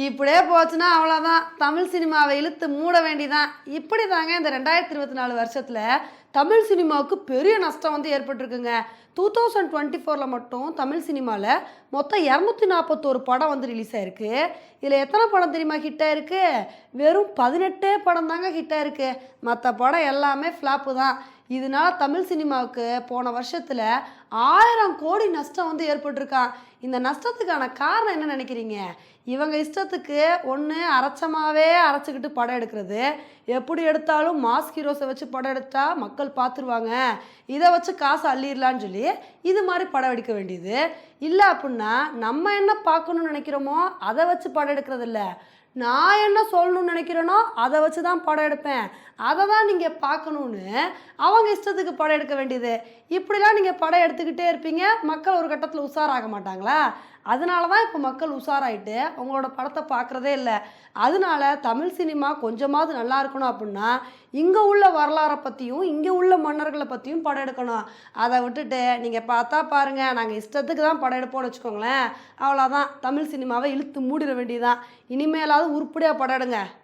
இப்படியே போச்சுன்னா அவ்வளோதான். தமிழ் சினிமாவை இழுத்து மூட வேண்டிதான். இப்படி தாங்க இந்த 2024 வருஷத்துல தமிழ் சினிமாவுக்கு பெரிய நஷ்டம் வந்து ஏற்பட்டிருக்குங்க. 2024ல மட்டும் தமிழ் சினிமால மொத்தம் 241 படம் வந்து ரிலீஸ் ஆயிருக்கு. இதில் எத்தனை படம் தெரியுமா ஹிட் ஆயிருக்கு? வெறும் 18 படம் தாங்க ஹிட் ஆயிருக்கு. மற்ற படம் எல்லாமே ஃப்ளாப்பு தான். இதனால தமிழ் சினிமாவுக்கு போன வருஷத்துல 1000 கோடி நஷ்டம் வந்து ஏற்பட்டிருக்கான். இந்த நஷ்டத்துக்கான காரணம் என்ன நினைக்கிறீங்க? இவங்க இஷ்டத்துக்கு ஒன்று அரைச்சமாகவே அரைச்சிக்கிட்டு படம் எடுக்கிறது, எப்படி எடுத்தாலும் மாஸ் ஹீரோஸை வச்சு படம் எடுத்தா மக்கள் பார்த்துருவாங்க, இதை வச்சு காசு அள்ளிடலான்னு சொல்லி இது மாதிரி படம் எடுக்க வேண்டியது. இல்லை அப்படின்னா நம்ம என்ன பார்க்கணும்னு நினைக்கிறோமோ அதை வச்சு படம் எடுக்கிறது இல்லை, நான் என்ன சொல்லணும்னு நினைக்கிறேனோ அதை வச்சு தான் படம் எடுப்பேன், அதை தான் நீங்கள் பார்க்கணுன்னு அவங்க இஷ்டத்துக்கு படம் எடுக்க வேண்டியது. இப்படிலாம் நீங்கள் படம் எடுத்துக்கிட்டே இருப்பீங்க, மக்கள் ஒரு கட்டத்தில் உஷாராக மாட்டாங்களா? அதனால தான் இப்போ மக்கள் உஷாராயிட்டு அவங்களோட படத்தை பார்க்குறதே இல்லை. அதனால தமிழ் சினிமா கொஞ்சமாவது நல்லா இருக்கணும் அப்படின்னா இங்கே உள்ள வரலாறை பற்றியும் இங்கே உள்ள மன்னர்களை பற்றியும் படம் எடுக்கணும். அதை விட்டுட்டு நீங்கள் பார்த்தா பாருங்கள், நாங்கள் இஷ்டத்துக்கு தான் படம் எடுப்போம்னு வச்சுக்கோங்களேன், அவ்வளோதான். தமிழ் சினிமாவை இழுத்து மூடிட வேண்டியதுதான். இனிமேலாவது உருப்படியாக படம் எடுங்க.